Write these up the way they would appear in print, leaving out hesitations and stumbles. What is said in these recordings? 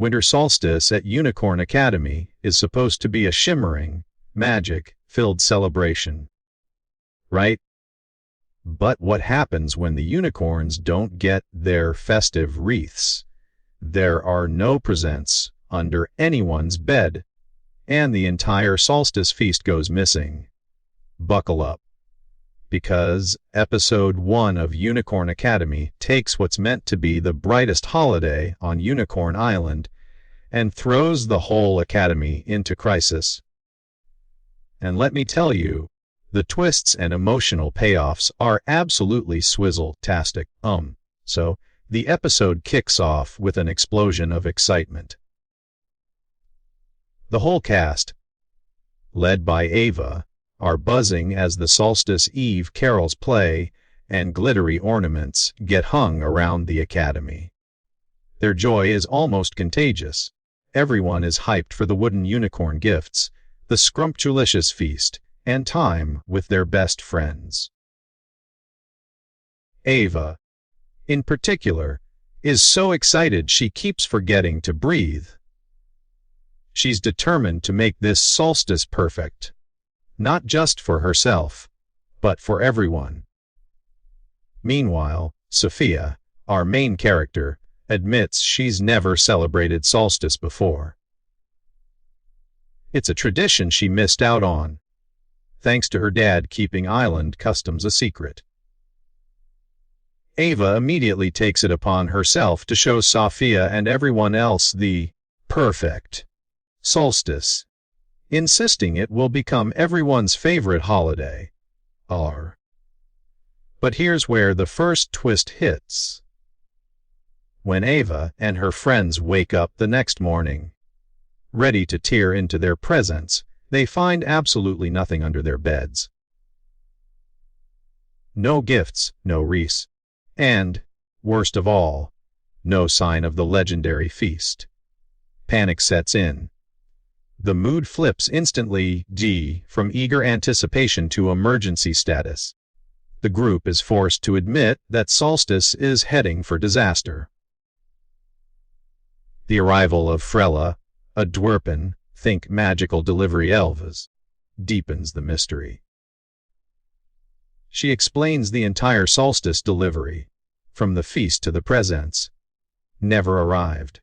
Winter solstice at Unicorn Academy is supposed to be a shimmering, magic-filled celebration. Right? But what happens when the unicorns don't get their festive wreaths? There are no presents under anyone's bed, and the entire solstice feast goes missing. Buckle up, because Episode 1 of Unicorn Academy takes what's meant to be the brightest holiday on Unicorn Island and throws the whole academy into crisis. And let me tell you, the twists and emotional payoffs are absolutely swizzle-tastic. So the episode kicks off with an explosion of excitement. The whole cast, led by Ava, are buzzing as the Solstice Eve carols play and glittery ornaments get hung around the academy. Their joy is almost contagious. Everyone is hyped for the wooden unicorn gifts, the scrumptious feast, and time with their best friends. Ava, in particular, is so excited she keeps forgetting to breathe. She's determined to make this solstice perfect, not just for herself, but for everyone. Meanwhile, Sophia, our main character, admits she's never celebrated solstice before. It's a tradition she missed out on, thanks to her dad keeping island customs a secret. Ava immediately takes it upon herself to show Sophia and everyone else the perfect solstice, insisting it will become everyone's favorite holiday. But here's where the first twist hits. When Ava and her friends wake up the next morning, ready to tear into their presents, they find absolutely nothing under their beds. No gifts, no wreaths, and, worst of all, no sign of the legendary feast. Panic sets in. The mood flips instantly, from eager anticipation to emergency status. The group is forced to admit that Solstice is heading for disaster. The arrival of Frella, a dwerpen, think magical delivery Elvis, deepens the mystery. She explains the entire solstice delivery, from the feast to the presents, never arrived.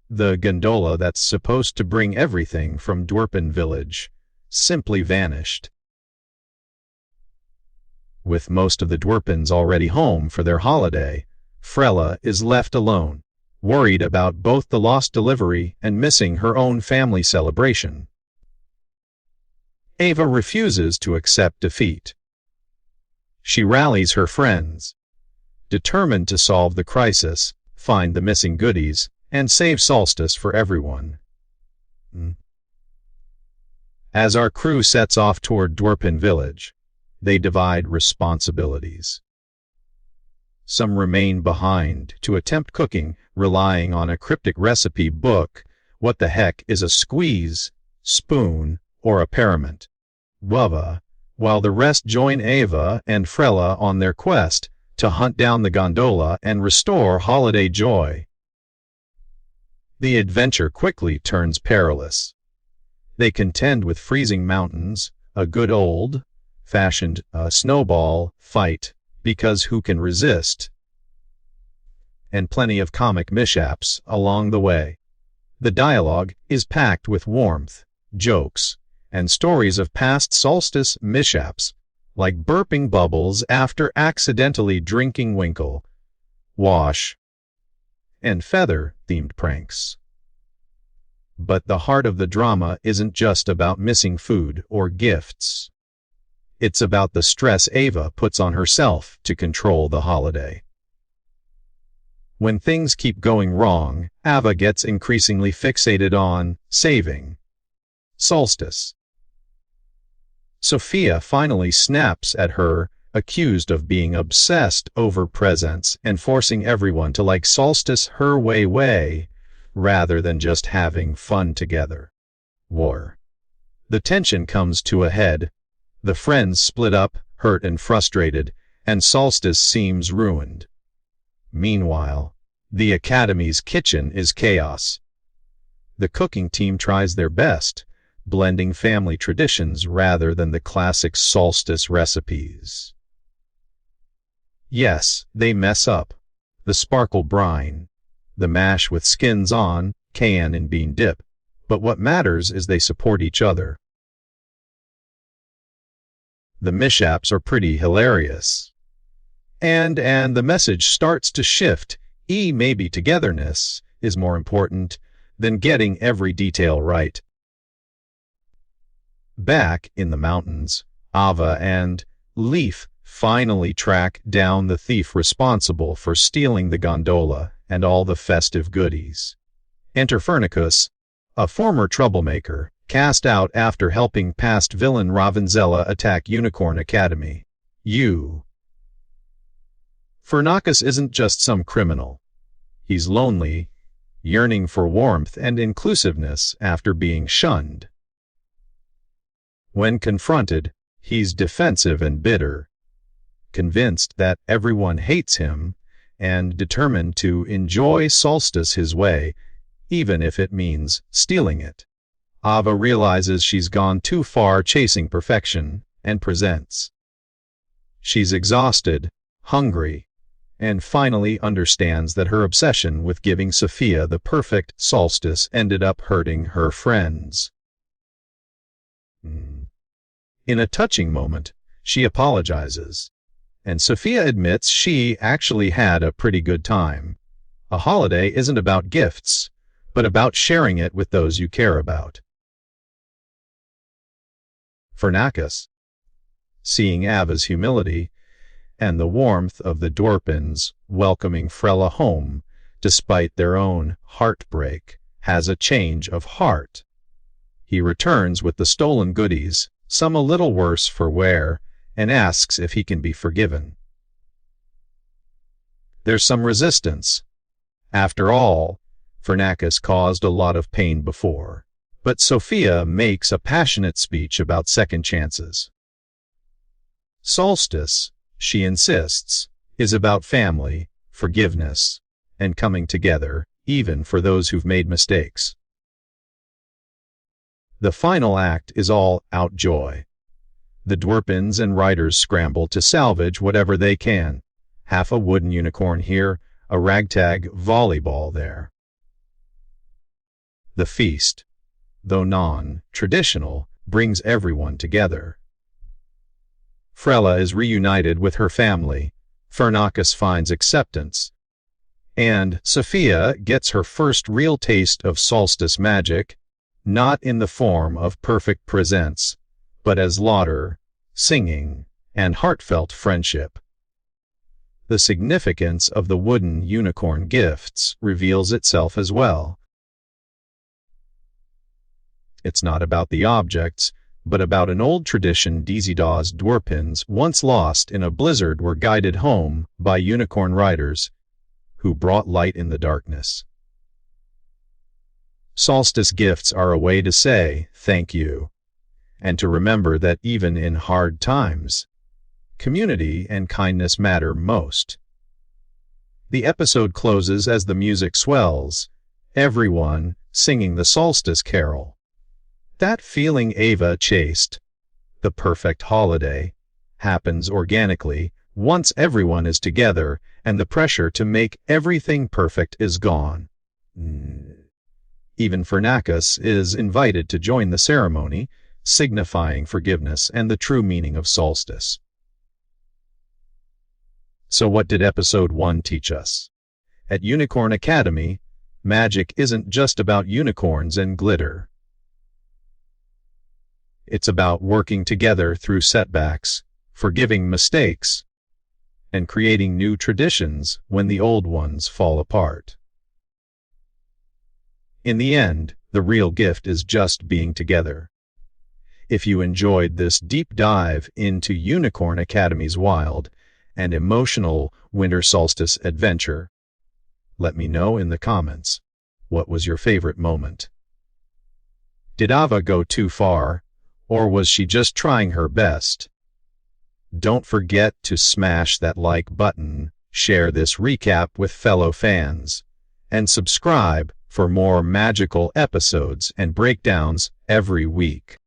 The gondola that's supposed to bring everything from Dwerpen Village simply vanished. With most of the Dwerpens already home for their holiday, Frella is left alone, worried about both the lost delivery and missing her own family celebration. Ava refuses to accept defeat. She rallies her friends, determined to solve the crisis, find the missing goodies, and save Solstice for everyone. As our crew sets off toward Dwerpen Village, they divide responsibilities. Some remain behind to attempt cooking, relying on a cryptic recipe book. What the heck is a squeeze, spoon, or a parament? While the rest join Ava and Frella on their quest to hunt down the gondola and restore holiday joy. The adventure quickly turns perilous. They contend with freezing mountains, a good old-fashioned snowball fight, because who can resist? And plenty of comic mishaps along the way. The dialogue is packed with warmth, jokes, and stories of past solstice mishaps, like burping bubbles after accidentally drinking Winkle, Wash, and feather-themed pranks. But the heart of the drama isn't just about missing food or gifts. It's about the stress Ava puts on herself to control the holiday. When things keep going wrong, Ava gets increasingly fixated on saving Solstice. Sophia finally snaps at her, accused of being obsessed over presents and forcing everyone to like Solstice her way, rather than just having fun together. The tension comes to a head. The friends split up, hurt and frustrated, and Solstice seems ruined. Meanwhile, The Academy's kitchen is chaos. The cooking team tries their best, blending family traditions rather than the classic solstice recipes. Yes, they mess up. The sparkle brine, the mash with skins on, cayenne and bean dip, but what matters is they support each other. The mishaps are pretty hilarious. And the message starts to shift. Maybe togetherness is more important than getting every detail right. Back in the mountains, Ava and Leif finally track down the thief responsible for stealing the gondola and all the festive goodies. Enter Fernacus, a former troublemaker, cast out after helping past villain Ravenzella attack Unicorn Academy. Fernacus isn't just some criminal. He's lonely, yearning for warmth and inclusiveness after being shunned. When confronted, he's defensive and bitter, convinced that everyone hates him and determined to enjoy Solstice his way, even if it means stealing it. Ava realizes she's gone too far chasing perfection and presents. She's exhausted, hungry, and finally understands that her obsession with giving Sophia the perfect solstice ended up hurting her friends. In a touching moment, she apologizes, and Sophia admits she actually had a pretty good time. A holiday isn't about gifts, but about sharing it with those you care about. Fernacus, seeing Ava's humility, and the warmth of the Dwarpins welcoming Frella home despite their own heartbreak, has a change of heart. He returns with the stolen goodies, some a little worse for wear, and asks if he can be forgiven. There's some resistance. After all, Fernacus caused a lot of pain before, but Sophia makes a passionate speech about second chances. Solstice, she insists, is about family, forgiveness, and coming together, even for those who've made mistakes. The final act is all out joy. The Dwarpins and riders scramble to salvage whatever they can. Half a wooden unicorn here, a ragtag volleyball there. The feast, though non-traditional, brings everyone together. Frella is reunited with her family, Fernacus finds acceptance, and Sophia gets her first real taste of solstice magic, not in the form of perfect presents, but as laughter, singing, and heartfelt friendship. The significance of the wooden unicorn gifts reveals itself as well. It's not about the objects, but about an old tradition. Dizzyda's Dwarpins, once lost in a blizzard, were guided home by unicorn riders who brought light in the darkness. Solstice gifts are a way to say thank you, and to remember that even in hard times, community and kindness matter most. The episode closes as the music swells, everyone singing the solstice carol. That feeling Ava chased, the perfect holiday, happens organically once everyone is together and the pressure to make everything perfect is gone. Even Fernacus is invited to join the ceremony, signifying forgiveness and the true meaning of solstice. So what did episode 1 teach us? At Unicorn Academy, magic isn't just about unicorns and glitter. It's about working together through setbacks, forgiving mistakes, and creating new traditions when the old ones fall apart. In the end, the real gift is just being together. If you enjoyed this deep dive into Unicorn Academy's wild and emotional winter solstice adventure, let me know in the comments, what was your favorite moment? Did Ava go too far? Or was she just trying her best? Don't forget to smash that like button, Share this recap with fellow fans, and subscribe for more magical episodes and breakdowns every week.